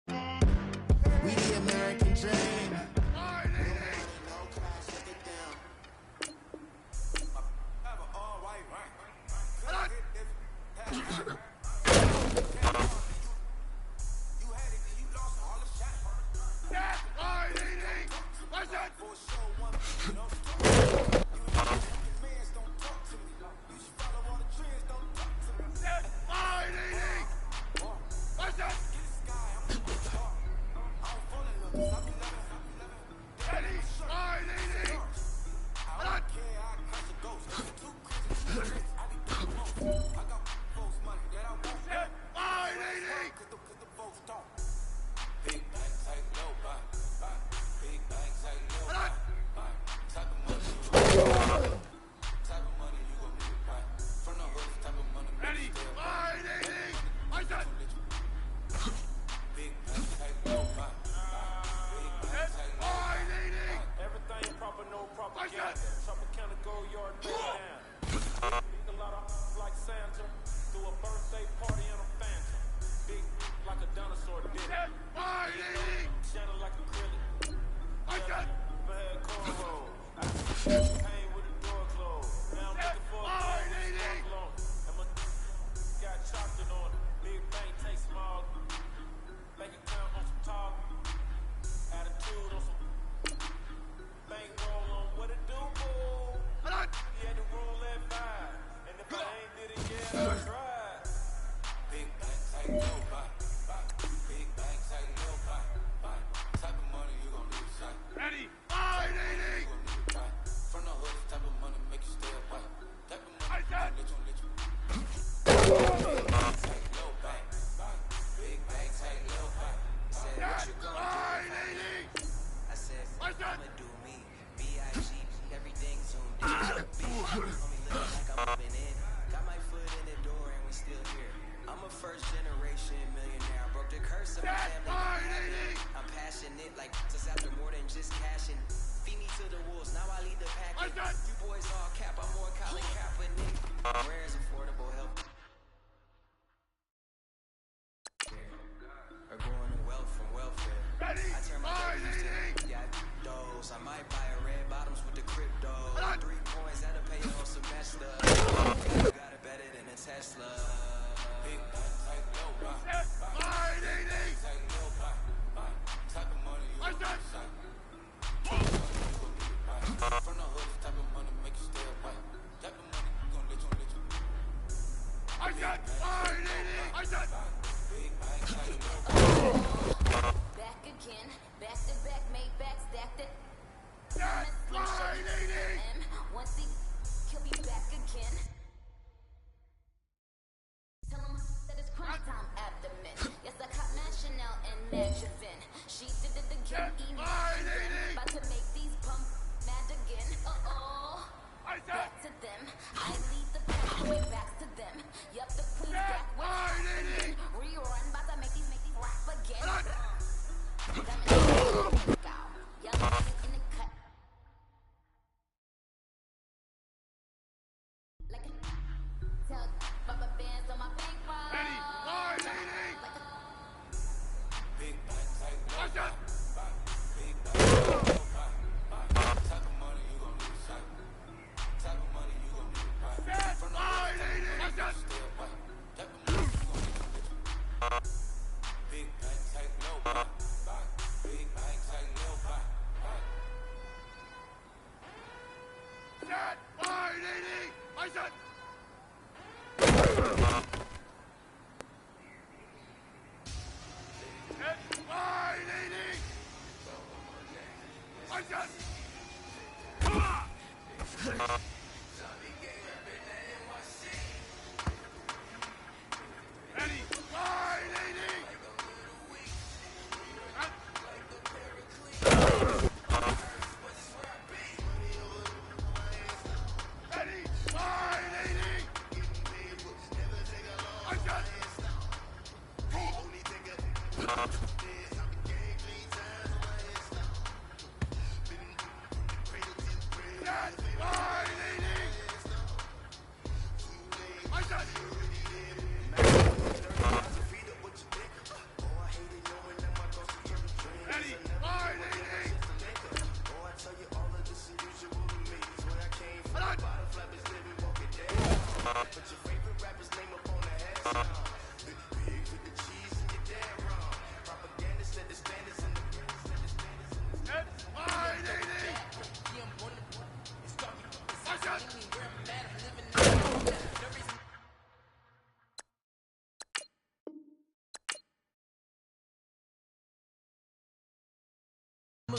We the American dream.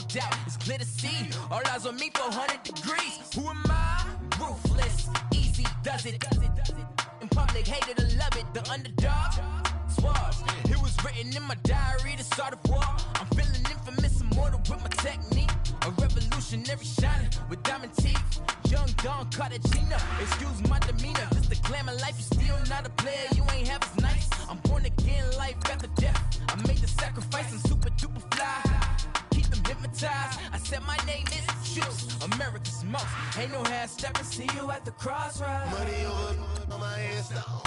Doubt it's clear to see. All eyes on me, 400 degrees. Who am I? Ruthless, easy does it. In public, hated or love it. The underdog, suave. It was written in my diary to start a war. I'm feeling infamous, immortal with my technique. A revolutionary shining with diamond teeth. Young Don Cartagena. Excuse my demeanor. Just a glamour life. You still not a player. You ain't half as nice. I'm born again, life after death. I made the sacrifice and super duper fly. Hypnotized. I said my name is Juice, America's most. Ain't no half stepping, see you at the crossroads. Money over on my headstone.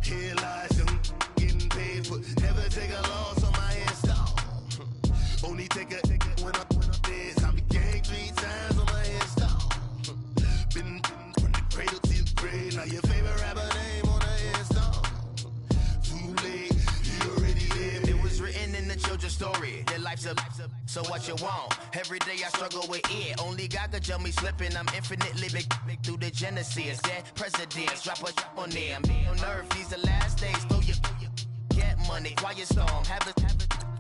Here lies them getting paid for. Never take a loss on my headstone. Only take a when I'm dead. I be gang 3 times on my headstone. Been from the cradle to the grave. Now your favorite rapper name on a headstone. Too late, you already dead. It was written in the children's story. Their life's a so what you want? Every day I struggle with it. Only God could jump me slipping. I'm infinitely big through the genesis. Dead presidents, drop a on them. On earth, these the last days. Throw your get money, quiet storm. Have it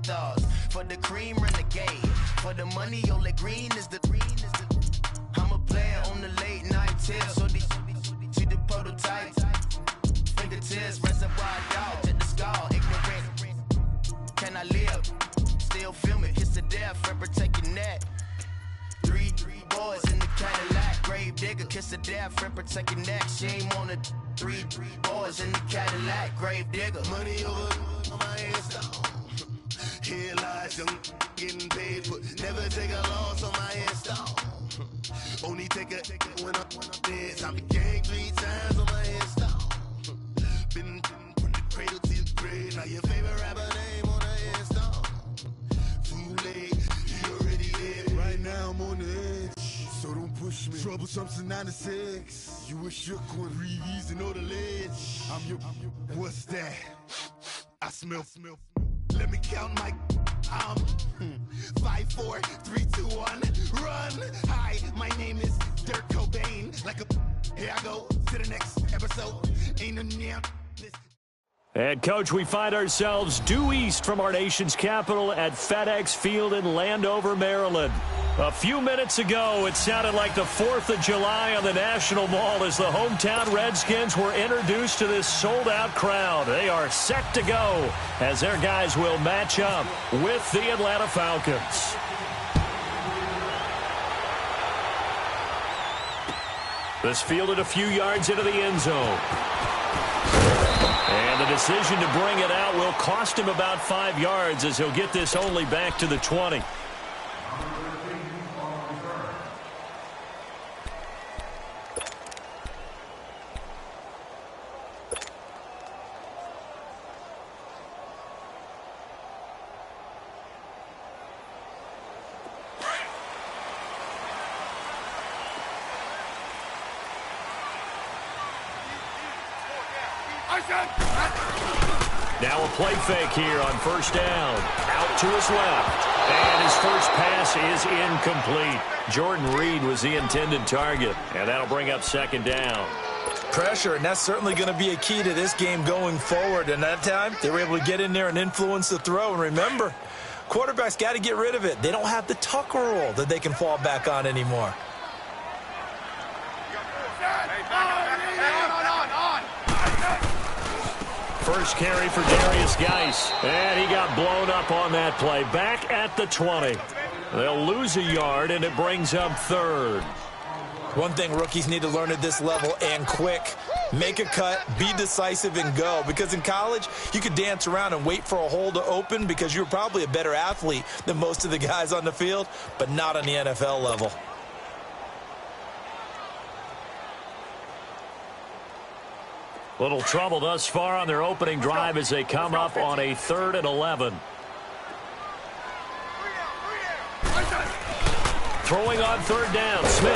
thoughts. For the cream, renegade. For the money, only green is the I'm a player on the late night till. So these see the prototype. Fingertips, reservoir dog. Check the skull, ignorant. Can I live? Still film it, kiss to death and protect your neck. Three boys in the Cadillac, grave digger, kiss to death and protect your neck. Shame on the three boys in the Cadillac, grave digger. Money over on my headstone. Here lies them getting paid for. Never take a loss on my headstone. Only take a when I'm dead. I be gang 3 times on my headstone. Been from the cradle to the grave. Now your favorite rapper name on a headstone. Right now I'm on the edge, so don't push me. Troublesome since 96. You a shook one, breathe easy, know the ledge. I'm your, what's that? I smell. Let me count my, 5, 4, 3, 2, 1, run. Hi, my name is Dirk Cobain. Like a, here I go to the next episode. Ain't a damn. And, Coach, we find ourselves due east from our nation's capital at FedEx Field in Landover, Maryland. A few minutes ago, it sounded like the 4th of July on the National Mall as the hometown Redskins were introduced to this sold-out crowd. They are set to go as their guys will match up with the Atlanta Falcons. This fielded a few yards into the end zone. And the decision to bring it out will cost him about 5 yards as he'll get this only back to the 20. Now a play fake here on first down. Out to his left. And his first pass is incomplete. Jordan Reed was the intended target. And that'll bring up second down. Pressure, and that's certainly going to be a key to this game going forward. And that time, they were able to get in there and influence the throw. And remember, quarterbacks got to get rid of it. They don't have the tuck rule that they can fall back on anymore. First carry for Darius Geis. And he got blown up on that play. Back at the 20. They'll lose a yard, and it brings up third. One thing rookies need to learn at this level, and quick. Make a cut, be decisive, and go. Because in college, you could dance around and wait for a hole to open because you're probably a better athlete than most of the guys on the field, but not on the NFL level. Little trouble thus far on their opening drive as they come up on a 3rd and 11. Throwing on third down, Smith.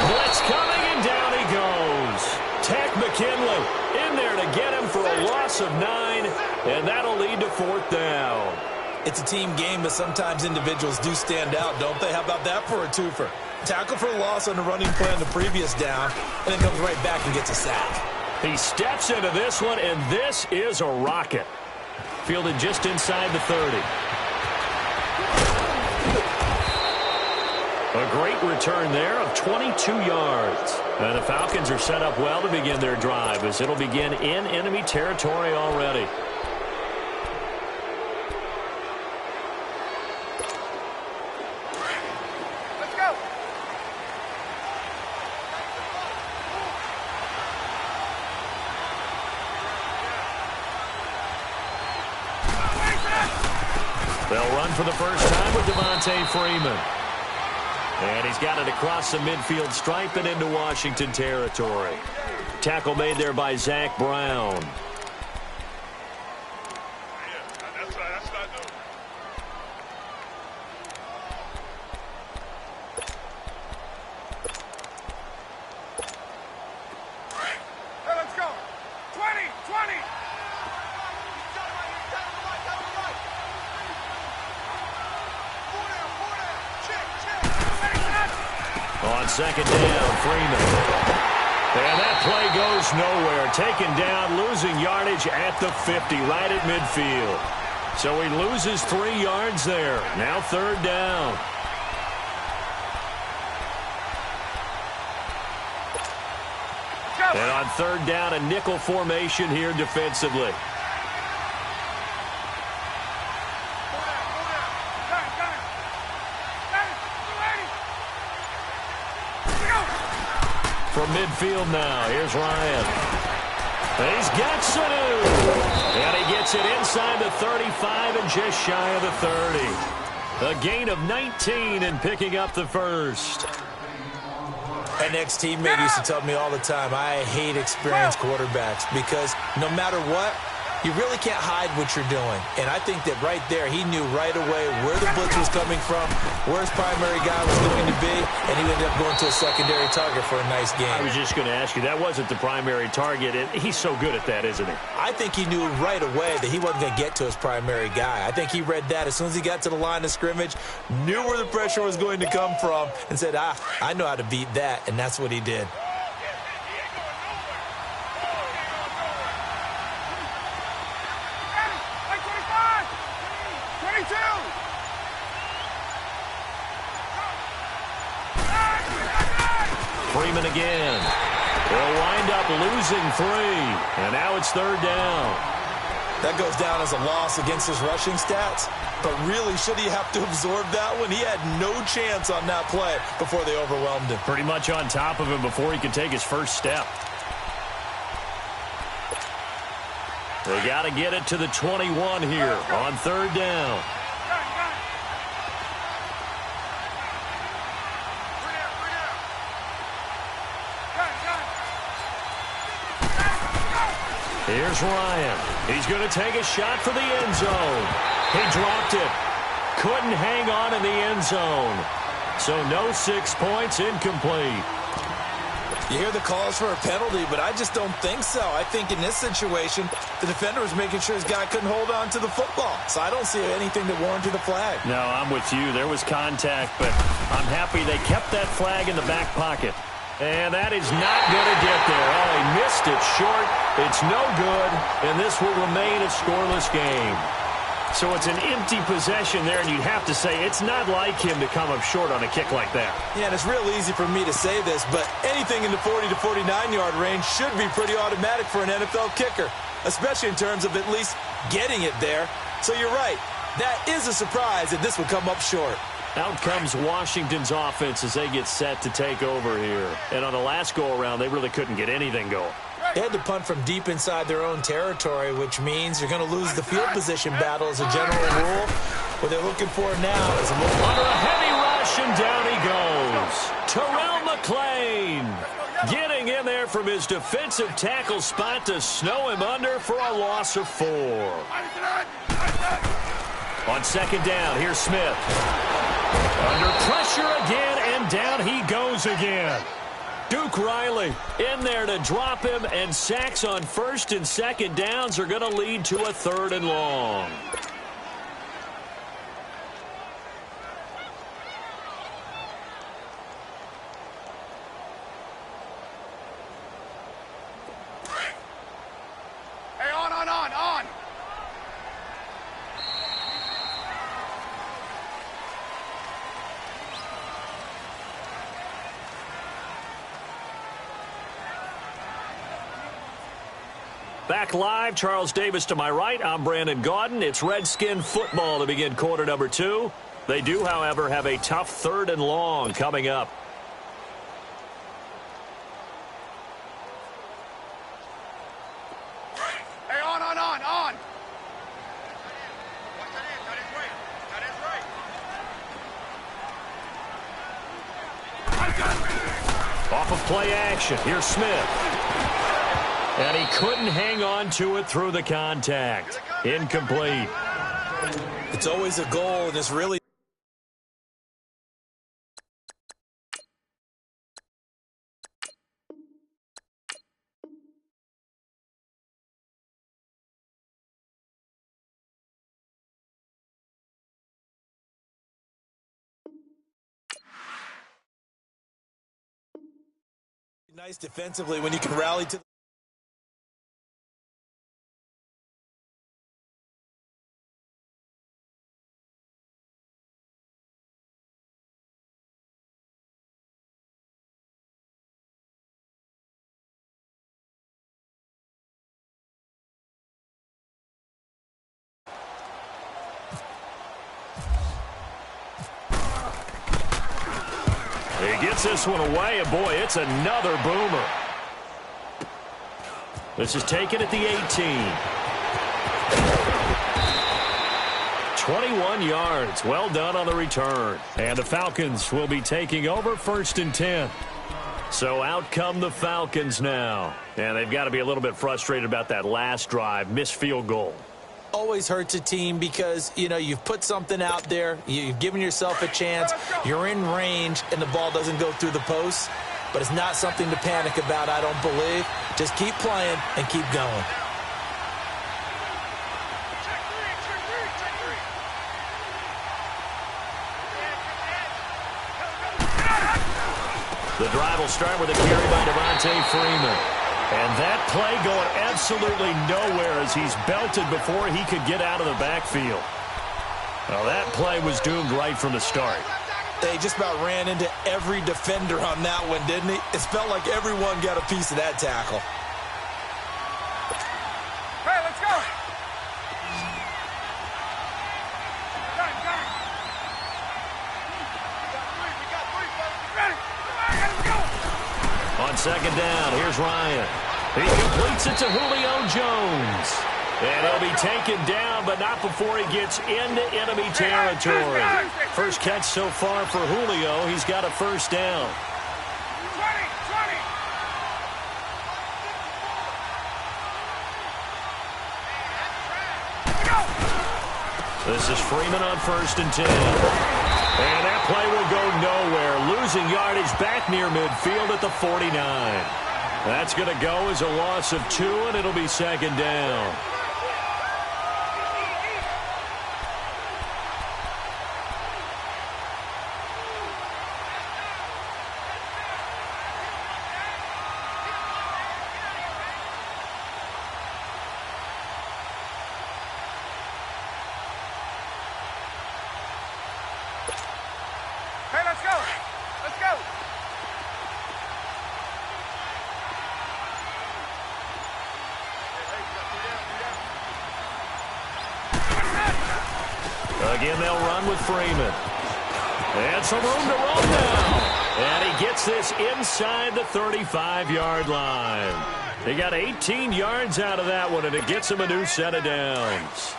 Blitz coming, and down he goes. Takk McKinley in there to get him for a loss of 9, and that'll lead to 4th down. It's a team game, but sometimes individuals do stand out, don't they? How about that for a twofer? Tackle for a loss on the running play on the previous down, and then comes right back and gets a sack. He steps into this one, and this is a rocket. Fielded just inside the 30. A great return there of 22 yards. And the Falcons are set up well to begin their drive as it'll begin in enemy territory already. Let's go. They'll run for the first time with Devontae Freeman. And he's got it across the midfield stripe and into Washington territory. Tackle made there by Zach Brown. Hey, let's go. 20, 20. On second down, Freeman. And that play goes nowhere. Taken down, losing yardage at the 50, right at midfield. So he loses 3 yards there. Now 3rd down. And on 3rd down, a nickel formation here defensively. From midfield now, here's Ryan. And he's got Sanu. And he gets it inside the 35 and just shy of the 30. A gain of 19 and picking up the first. An ex-teammate used to tell me all the time, I hate experienced quarterbacks because no matter what, you really can't hide what you're doing. And I think that right there, he knew right away where the blitz was coming from, where his primary guy was going to be, and he ended up going to a secondary target for a nice game. I was just going to ask you, that wasn't the primary target. He's so good at that, isn't he? I think he knew right away that he wasn't going to get to his primary guy. I think he read that as soon as he got to the line of scrimmage, knew where the pressure was going to come from, and said, I know how to beat that, and that's what he did. Freeman again. They'll wind up losing 3. And now it's 3rd down. That goes down as a loss against his rushing stats. But really, should he have to absorb that one? He had no chance on that play before they overwhelmed him. Pretty much on top of him before he could take his first step. They got to get it to the 21 here on 3rd down. Here's Ryan. He's going to take a shot for the end zone. He dropped it. Couldn't hang on in the end zone. So no 6 points, incomplete. You hear the calls for a penalty, but I just don't think so. I think in this situation, the defender was making sure his guy couldn't hold on to the football. So I don't see anything that warranted a flag. No, I'm with you. There was contact, but I'm happy they kept that flag in the back pocket. And that is not going to get there. Oh, he missed it short. It's no good, and this will remain a scoreless game. So it's an empty possession there, and you'd have to say it's not like him to come up short on a kick like that. Yeah, and it's real easy for me to say this, but anything in the 40 to 49-yard range should be pretty automatic for an NFL kicker, especially in terms of at least getting it there. So you're right. That is a surprise that this would come up short. Out comes Washington's offense as they get set to take over here. And on the last go-around, they really couldn't get anything going. They had to punt from deep inside their own territory, which means you're going to lose the field position battle as a general rule. What they're looking for now is a little... Under a heavy rush, and down he goes. Terrell McClain getting in there from his defensive tackle spot to snow him under for a loss of 4. On second down, here's Smith. Under pressure again, and down he goes again. Duke Riley in there to drop him, and sacks on first and second downs are going to lead to a 3rd and long. Hey, on. Back live, Charles Davis to my right. I'm Brandon Gaudin. It's Redskin football to begin quarter number 2. They do, however, have a tough 3rd and long coming up. Hey, on. Off of play action, here's Smith. And he couldn't hang on to it through the contact. Incomplete. It's always a goal, and it's really nice defensively when you can rally to He gets this one away, and boy, it's another boomer. This is taken at the 18. 21 yards. Well done on the return. And the Falcons will be taking over 1st and 10. So out come the Falcons now. And they've got to be a little bit frustrated about that last drive. Missed field goal. always hurts a team because, you know, you've put something out there, you've given yourself a chance, you're in range, and the ball doesn't go through the posts. But it's not something to panic about, I don't believe. Just keep playing and keep going. The drive will start with a carry by Devontae Freeman. And that play going absolutely nowhere as he's belted before he could get out of the backfield. Well, that play was doomed right from the start. They just about ran into every defender on that one, didn't he? It felt like everyone got a piece of that tackle. Hey, let's go! On second down, here's Ryan. He completes it to Julio Jones. And he'll be taken down, but not before he gets into enemy territory. First catch so far for Julio. He's got a first down. 20. This is Freeman on 1st and 10. And that play will go nowhere. Losing yardage back near midfield at the 49. That's going to go as a loss of 2, and it'll be second down. Hey, let's go! Let's go! Again, they'll run with Freeman. And some room to roll now. And he gets this inside the 35-yard line. He got 18 yards out of that one, and it gets him a new set of downs.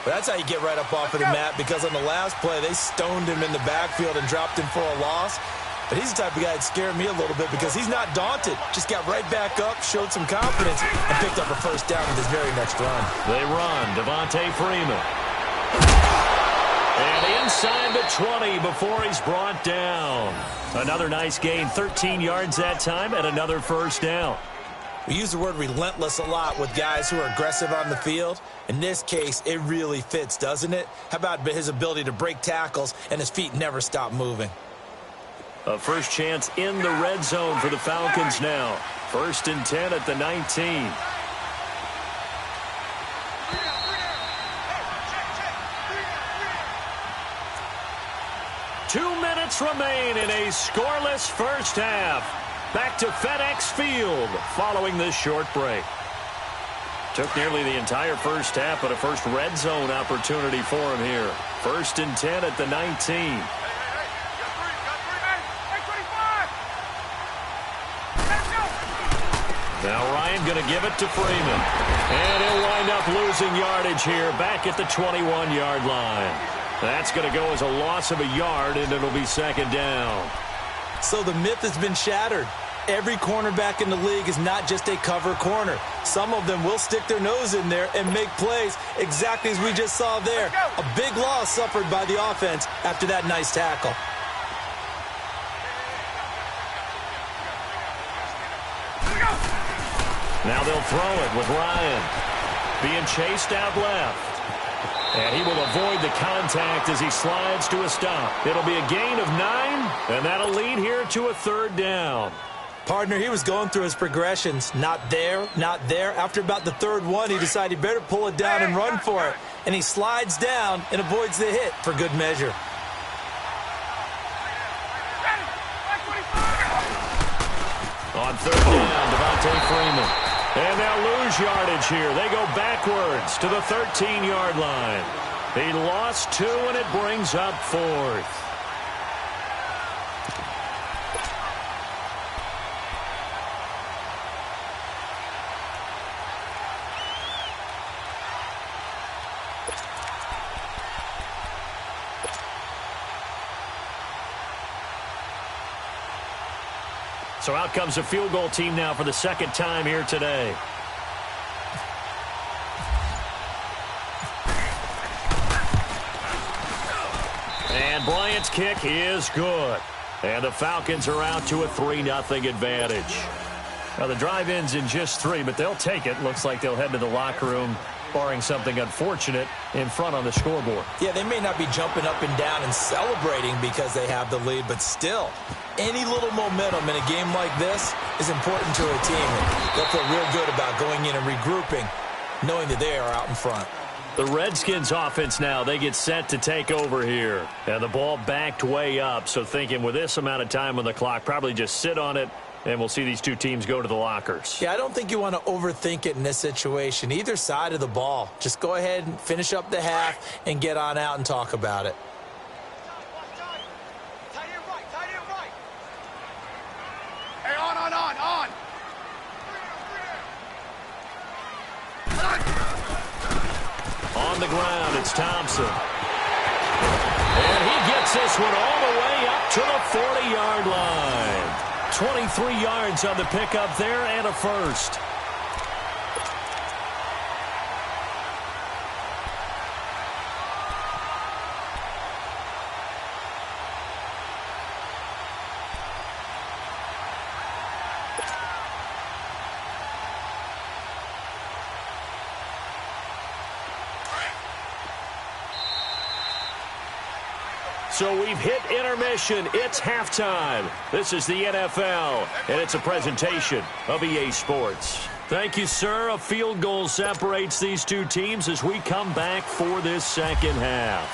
But that's how you get right up off of the mat, because on the last play, they stoned him in the backfield and dropped him for a loss. But he's the type of guy that scared me a little bit because he's not daunted. Just got right back up, showed some confidence, and picked up a first down with his very next run. They run. Devontae Freeman. And inside the 20 before he's brought down. Another nice gain, 13 yards that time, and another first down. We use the word relentless a lot with guys who are aggressive on the field. In this case, it really fits, doesn't it? How about his ability to break tackles and his feet never stop moving? A first chance in the red zone for the Falcons now. 1st and 10 at the 19. Two minutes remain in a scoreless first half. Back to FedEx Field following this short break. Took nearly the entire first half, but a first red zone opportunity for him here. 1st and 10 at the 19. Now Ryan going to give it to Freeman. And he'll wind up losing yardage here back at the 21-yard line. That's going to go as a loss of a yard, and it'll be 2nd down. So the myth has been shattered. Every cornerback in the league is not just a cover corner. Some of them will stick their nose in there and make plays exactly as we just saw there. A big loss suffered by the offense after that nice tackle. Now they'll throw it with Ryan being chased out left. And he will avoid the contact as he slides to a stop. It'll be a gain of 9, and that'll lead here to a 3rd down. Partner, he was going through his progressions. Not there, not there. After about the 3rd one, he decided he better pull it down and run for it. And he slides down and avoids the hit for good measure. On 3rd down, Devontae Freeman. And they'll lose yardage here. They go backwards to the 13-yard line. He lost 2, and it brings up 4th. So out comes a field goal team now for the 2nd time here today. And Bryant's kick is good. And the Falcons are out to a 3-0 advantage. Now the drive ends in just 3, but they'll take it. Looks like they'll head to the locker room, barring something unfortunate, in front on the scoreboard. Yeah, they may not be jumping up and down and celebrating because they have the lead, but still, any little momentum in a game like this is important to a team. They'll feel real good about going in and regrouping, knowing that they are out in front. The Redskins offense now, they get set to take over here. And the ball backed way up, so thinking with this amount of time on the clock, probably just sit on it, and we'll see these two teams go to the lockers. Yeah, I don't think you want to overthink it in this situation. Either side of the ball. Just go ahead and finish up the half and get on out and talk about it. Hey, on. On the ground, it's Thompson. And he gets this one all the way up to the 40-yard line. 23 yards on the pickup there and a first. So we've hit intermission. It's halftime. This is the NFL, and it's a presentation of EA Sports. Thank you, sir. A field goal separates these two teams as we come back for this 2nd half.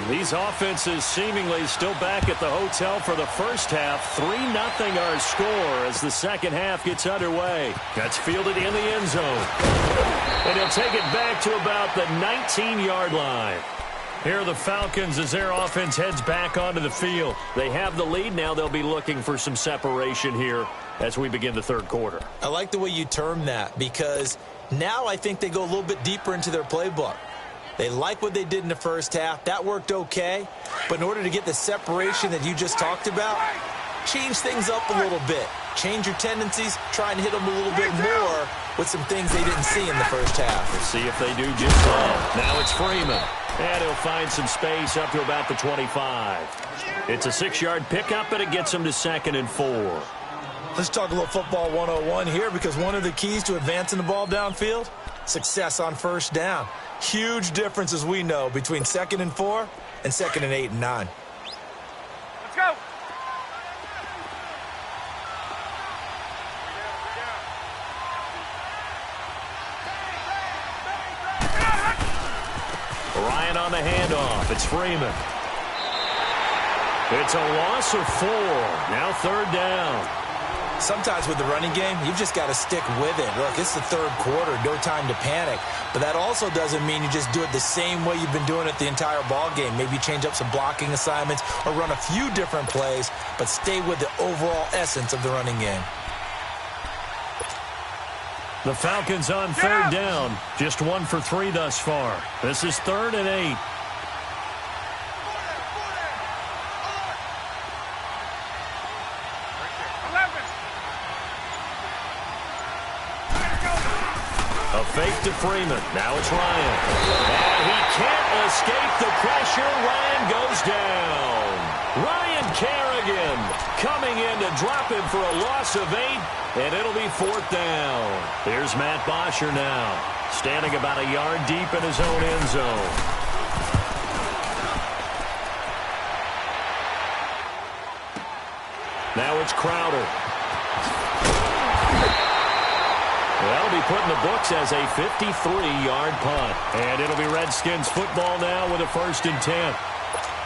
These offenses seemingly still back at the hotel for the first half. 3-0 our score as the 2nd half gets underway. That's fielded in the end zone. And he'll take it back to about the 19-yard line. Here are the Falcons as their offense heads back onto the field. They have the lead. Now they'll be looking for some separation here as we begin the 3rd quarter. I like the way you term that because now I think they go a little bit deeper into their playbook. They like what they did in the first half. That worked okay. But in order to get the separation that you just talked about, change things up a little bit. Change your tendencies, try and hit them a little bit more with some things they didn't see in the first half. We'll see if they do just that. Now it's Freeman. And he'll find some space up to about the 25. It's a 6-yard pickup, and it gets him to 2nd and 4. Let's talk a little football 101 here, because one of the keys to advancing the ball downfield, success on first down. Huge difference, as we know, between 2nd and 4 and 2nd and 8 and 9. Let's go. Ryan on the handoff. It's Freeman. It's a loss of 4. Now 3rd down. Sometimes with the running game, you've just got to stick with it. Look, it's the 3rd quarter, no time to panic. But that also doesn't mean you just do it the same way you've been doing it the entire ball game. Maybe change up some blocking assignments or run a few different plays, but stay with the overall essence of the running game. The Falcons on 3rd down. Just 1 for 3 thus far. This is 3rd and 8. A fake to Freeman. Now it's Ryan. And he can't escape the pressure. Ryan goes down. Ryan Kerrigan coming in to drop him for a loss of 8, and it'll be 4th down. Here's Matt Bosher now, standing about a yard deep in his own end zone. Now it's Crowder. That'll be put in the books as a 53-yard punt. And it'll be Redskins football now with a 1st and 10.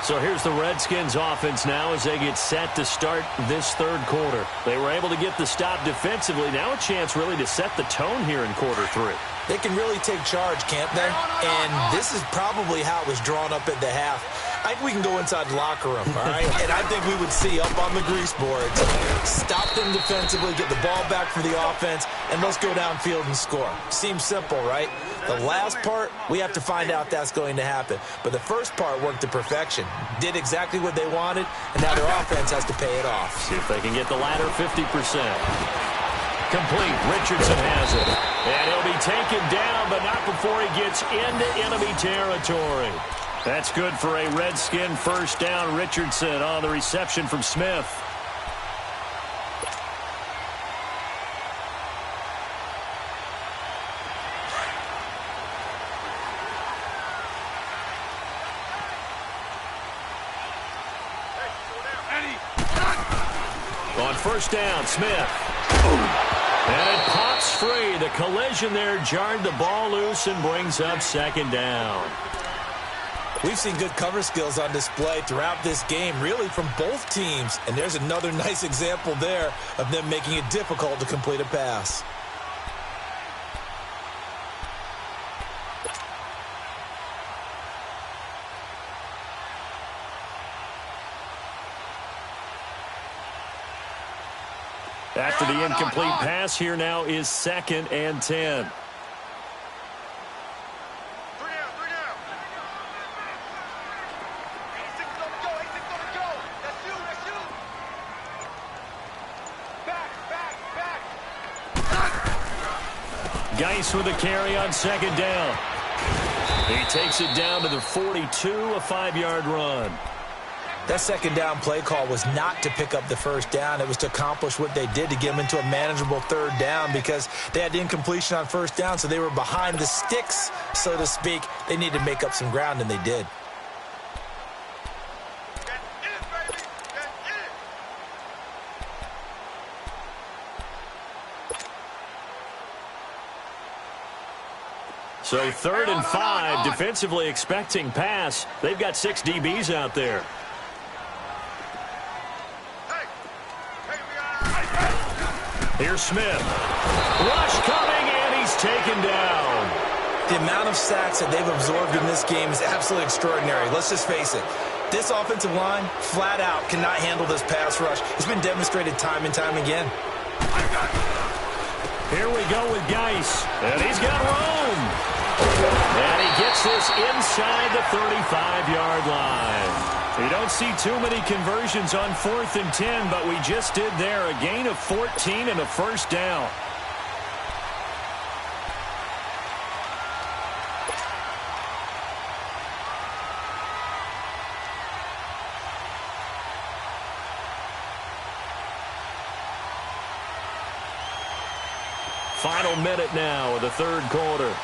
So here's the Redskins offense now as they get set to start this 3rd quarter. They were able to get the stop defensively. Now a chance really to set the tone here in quarter 3. They can really take charge, can't they? And this is probably how it was drawn up at the half. I think we can go inside the locker room, all right? And I think we would see up on the grease boards, stop them defensively, get the ball back for the offense, and let's go downfield and score. Seems simple, right? The last part, we have to find out that's going to happen. But the first part worked to perfection. Did exactly what they wanted, and now their offense has to pay it off. See if they can get the latter 50%. Complete. Richardson has it. And he'll be taken down, but not before he gets into enemy territory. That's good for a Redskin 1st down. Richardson on the reception from Smith. On 1st down, Smith. And it pops free. The collision there jarred the ball loose and brings up 2nd down. We've seen good cover skills on display throughout this game, really from both teams. And there's another nice example there of them making it difficult to complete a pass. After the incomplete pass, here now is 2nd and 10. Geis with a carry on 2nd down. He takes it down to the 42, a 5-yard run. That 2nd down play call was not to pick up the 1st down. It was to accomplish what they did, to get them into a manageable 3rd down, because they had incompletion on 1st down, so they were behind the sticks, so to speak. They needed to make up some ground, and they did. So 3rd and 5, defensively expecting pass. They've got 6 DBs out there. Here's Smith. Rush coming, and he's taken down. The amount of sacks that they've absorbed in this game is absolutely extraordinary. Let's just face it. This offensive line, flat out, cannot handle this pass rush. It's been demonstrated time and time again. Here we go with Geis. And he's got room. And he gets this inside the 35-yard line. You don't see too many conversions on 4th and 10, but we just did there. A gain of 14 and a first down. Final minute now of the third quarter.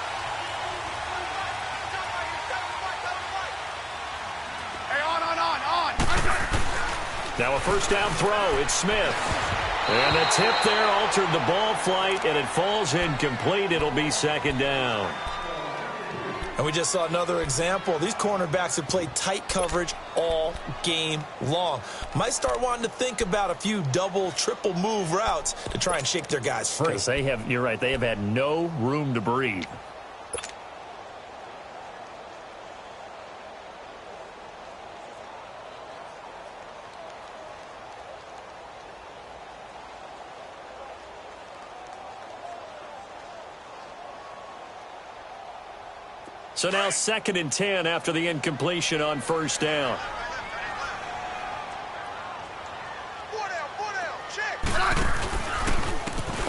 Now a first down throw. It's Smith. And a tip there altered the ball flight, and it falls incomplete. It'll be second down. And we just saw another example. These cornerbacks have played tight coverage all game long. Might start wanting to think about a few double, triple move routes to try and shake their guys free. Because you're right, they have had no room to breathe. So now 2nd and 10 after the incompletion on first down.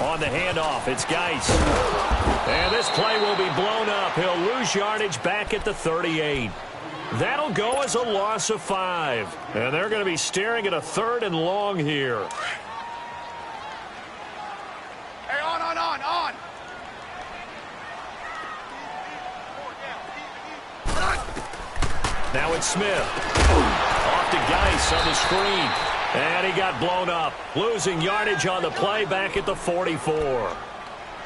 On the handoff, it's Geis. And this play will be blown up. He'll lose yardage back at the 38. That'll go as a loss of 5. And they're going to be staring at a 3rd and long here. Hey, on. Now it's Smith. Off to Geis on the screen. And he got blown up. Losing yardage on the play back at the 44.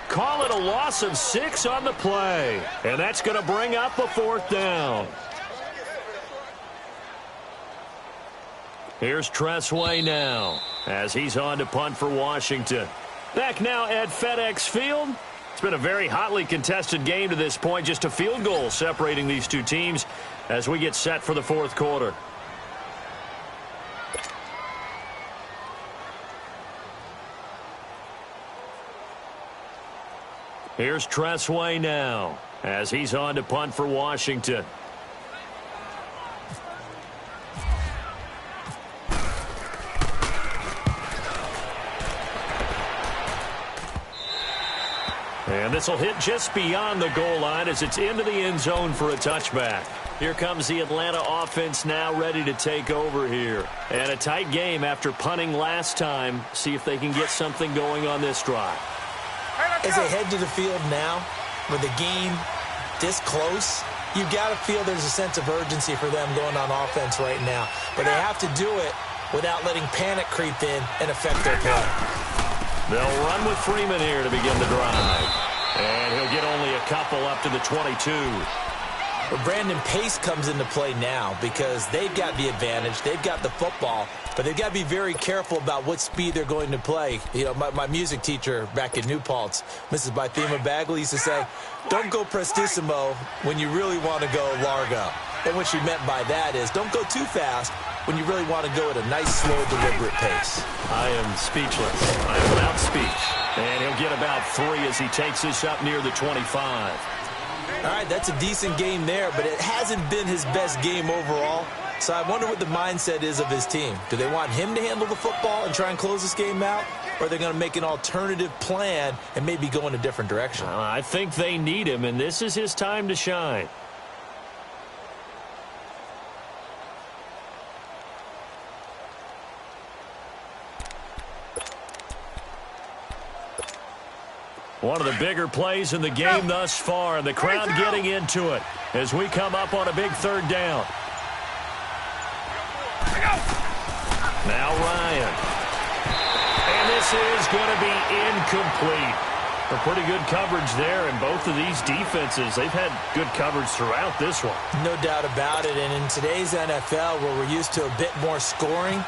Call it a loss of 6 on the play. And that's going to bring up a 4th down. Here's Tressway now as he's on to punt for Washington. Back now at FedEx Field. It's been a very hotly contested game to this point. Just a field goal separating these two teams as we get set for the fourth quarter. Here's Tressway now as he's on to punt for Washington. And this will hit just beyond the goal line as it's into the end zone for a touchback. Here comes the Atlanta offense now ready to take over here. And a tight game after punting last time. See if they can get something going on this drive. As they head to the field now, with the game this close, you've got to feel there's a sense of urgency for them going on offense right now. But they have to do it without letting panic creep in and affect their play. They'll run with Freeman here to begin the drive. And he'll get only a couple up to the 22. But Brandon, pace comes into play now because they've got the advantage. They've got the football, but they've got to be very careful about what speed they're going to play. You know, my music teacher back in New Paltz, Mrs. Bythema Bagley, used to say, don't go prestissimo when you really want to go largo. And what she meant by that is don't go too fast when you really want to go at a nice, slow, deliberate pace. I am speechless. I am without speech. And he'll get about 3 as he takes this up near the 25. All right, that's a decent game there, but it hasn't been his best game overall. So I wonder what the mindset is of his team. Do they want him to handle the football and try and close this game out? Or are they going to make an alternative plan and maybe go in a different direction? I think they need him, and this is his time to shine. One of the bigger plays in the game thus far, and the crowd getting into it as we come up on a big third down. Now Ryan. And this is going to be incomplete. A pretty good coverage there, and both of these defenses, they've had good coverage throughout this one. No doubt about it, and in today's NFL, where we're used to a bit more scoring,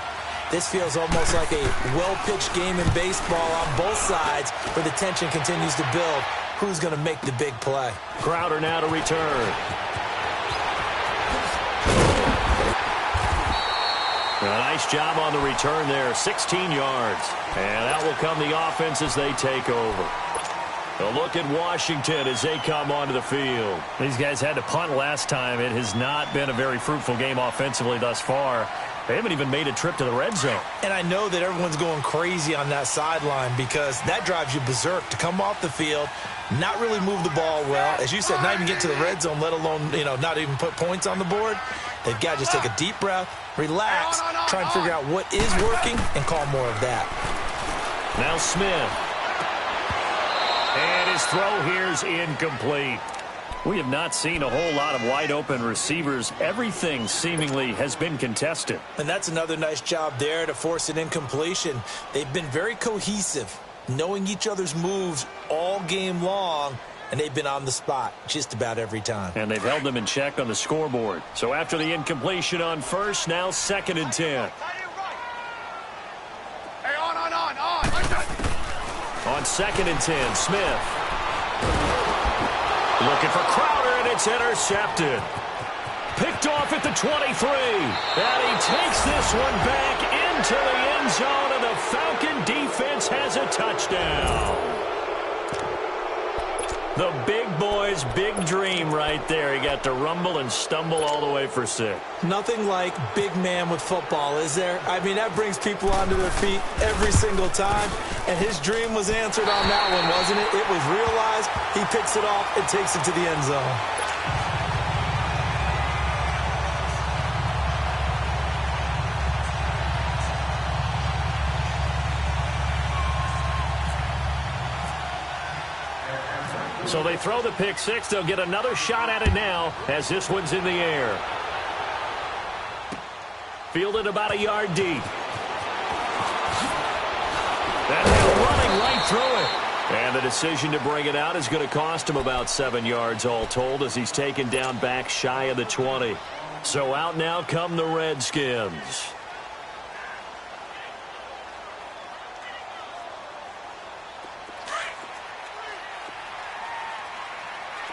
this feels almost like a well-pitched game in baseball on both sides, where the tension continues to build. Who's going to make the big play? Crowder now to return. A nice job on the return there, 16 yards. And that will come the offense as they take over. A look at Washington as they come onto the field. These guys had to punt last time. It has not been a very fruitful game offensively thus far. They haven't even made a trip to the red zone. And I know that everyone's going crazy on that sideline because that drives you berserk to come off the field, not really move the ball well. As you said, not even get to the red zone, let alone, not even put points on the board. They've got to just take a deep breath, relax, try and figure out what is working, and call more of that. Now Smith. And his throw here's incomplete. We have not seen a whole lot of wide-open receivers. Everything seemingly has been contested. And that's another nice job there to force an incompletion. They've been very cohesive, knowing each other's moves all game long, and they've been on the spot just about every time. And they've held them in check on the scoreboard. So after the incompletion on first, now 2nd and 10. Hey, on. On 2nd and 10, Smith. Looking for Crowder, and it's intercepted. Picked off at the 23. And he takes this one back into the end zone, and the Falcon defense has a touchdown. The big boy's big dream right there. He got to rumble and stumble all the way for 6. Nothing like big man with football, is there? I mean, that brings people onto their feet every single time. And his dream was answered on that one, wasn't it? It was realized. He picks it off and takes it to the end zone. So they throw the pick 6. They'll get another shot at it now as this one's in the air. Fielded about a yard deep. And they're running right through it. And the decision to bring it out is going to cost him about 7 yards all told as he's taken down back shy of the 20. So out now come the Redskins.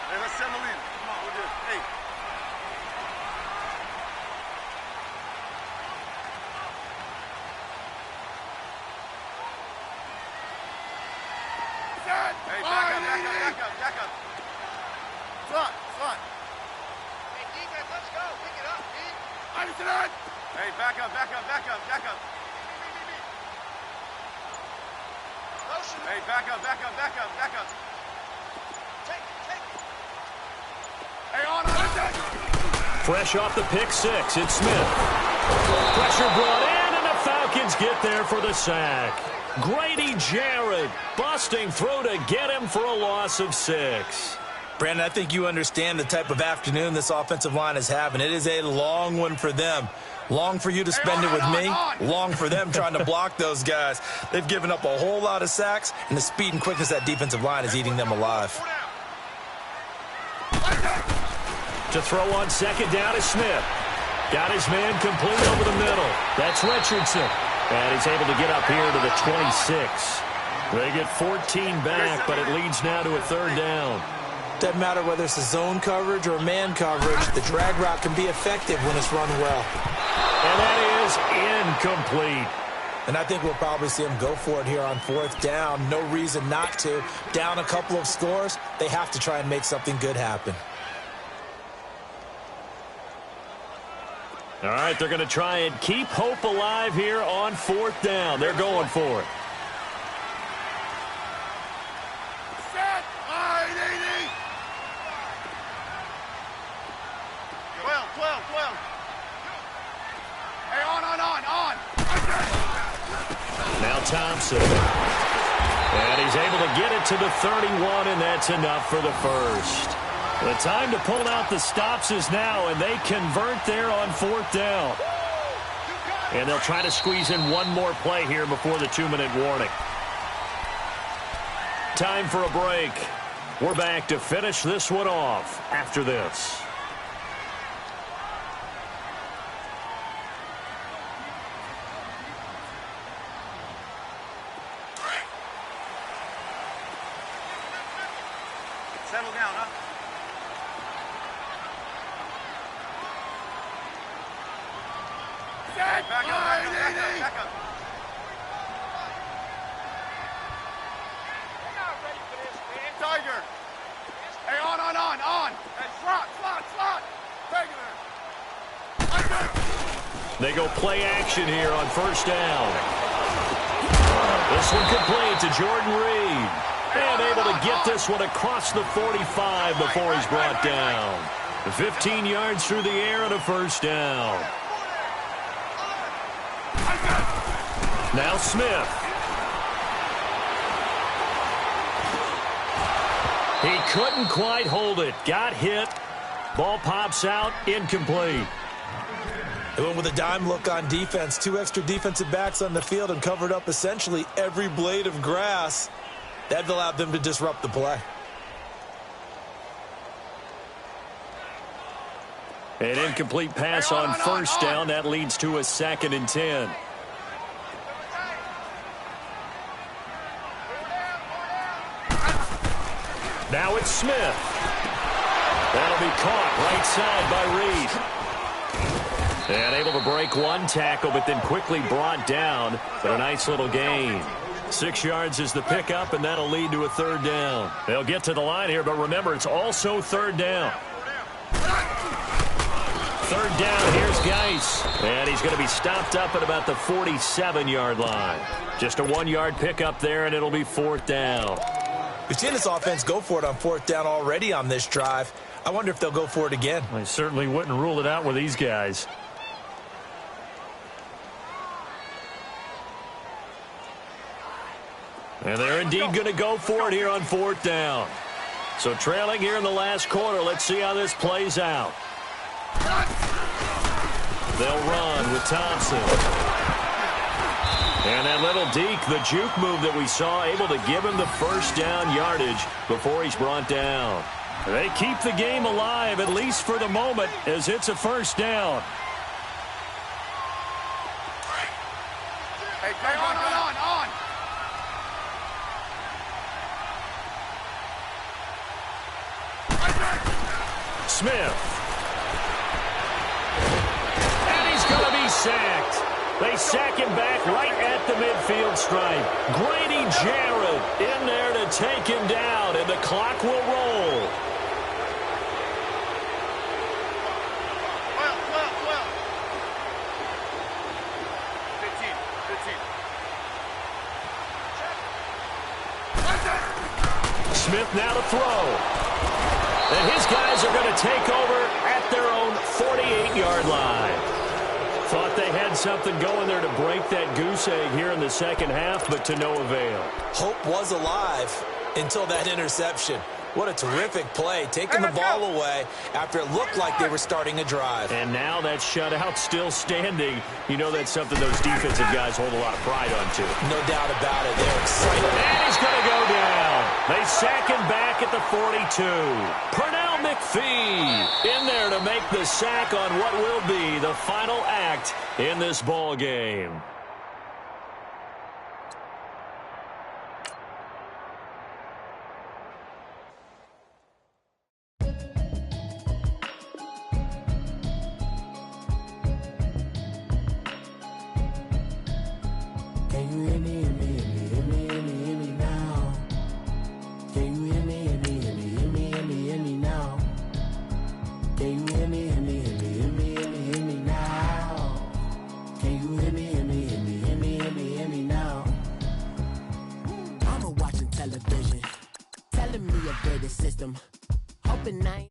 Hey, let's settle in. Come on, we're good. Hey. Hey, back up. Slot. Hey, defense, let's go. Pick it up, D. Anderson. Hey, back up. Motion. Hey, back up. Take it. Hey, on. Fresh off the pick 6, it's Smith. Pressure brought in, and the Falcons get there for the sack. Grady Jarrett busting through to get him for a loss of 6. Brandon, I think you understand the type of afternoon this offensive line is having. It is a long one for them. Long for you to spend it with me. Long for them trying to block those guys. They've given up a whole lot of sacks, and the speed and quickness of that defensive line is eating them alive. To throw on 2nd down is Smith. Got his man complete over the middle. That's Richardson. And he's able to get up here to the 26. They get 14 back, but it leads now to a 3rd down. Doesn't matter whether it's a zone coverage or man coverage, the drag route can be effective when it's run well. And that is incomplete. And I think we'll probably see him go for it here on 4th down. No reason not to. Down a couple of scores, they have to try and make something good happen. All right, they're going to try and keep hope alive here on 4th down. They're going for it. Set. 12. Hey, on. Now Thompson. And he's able to get it to the 31, and that's enough for the first. The time to pull out the stops is now, and they convert there on 4th down. And they'll try to squeeze in one more play here before the 2-minute warning. Time for a break. We're back to finish this one off after this. Settle down, huh? Back up. We're not ready for this, man. Tiger. Hey, on. Hey, slot. Take it there. They go play action here on first down. This one complete to Jordan Reed. And able to get this one across the 45 before he's brought down. 15 yards through the air and a first down. Now Smith. He couldn't quite hold it. Got hit. Ball pops out. Incomplete. They went with a dime look on defense. 2 extra defensive backs on the field and covered up essentially every blade of grass. That allowed them to disrupt the play. An incomplete pass on first down. That leads to a 2nd and 10. Now it's Smith. That'll be caught right side by Reed. And able to break one tackle, but then quickly brought down. But a nice little gain. 6 yards is the pickup, and that'll lead to a 3rd down. They'll get to the line here, but remember, it's also 3rd down. 3rd down, here's Geis. And he's going to be stopped up at about the 47-yard line. Just a 1-yard pickup there, and it'll be 4th down. We've seen this offense go for it on 4th down already on this drive. I wonder if they'll go for it again. I certainly wouldn't rule it out with these guys. And they're indeed going to go for it here on 4th down. So trailing here in the last quarter. Let's see how this plays out. They'll run with Thompson. And that little deke, the juke move that we saw, able to give him the first down yardage before he's brought down. They keep the game alive, at least for the moment, as it's a first down. Hey, on. Smith. And he's going to be sacked. They sack him back right at the midfield stripe. Grady Jarrett in there to take him down, and the clock will roll. Well. 15. Smith now to throw. And his guys are going to take over at their own 48-yard line. Thought they had something going there to break that goose egg here in the second half, but to no avail. Hope was alive until that interception. What a terrific play, taking the ball away after it looked like they were starting a drive. And now that shutout still standing. You know that's something those defensive guys hold a lot of pride onto. No doubt about it. They're excited. And he's going to go down. They sack him back at the 42. Pernell McPhee in there to make the sack on what will be the final act in this ball game. System. Hoping I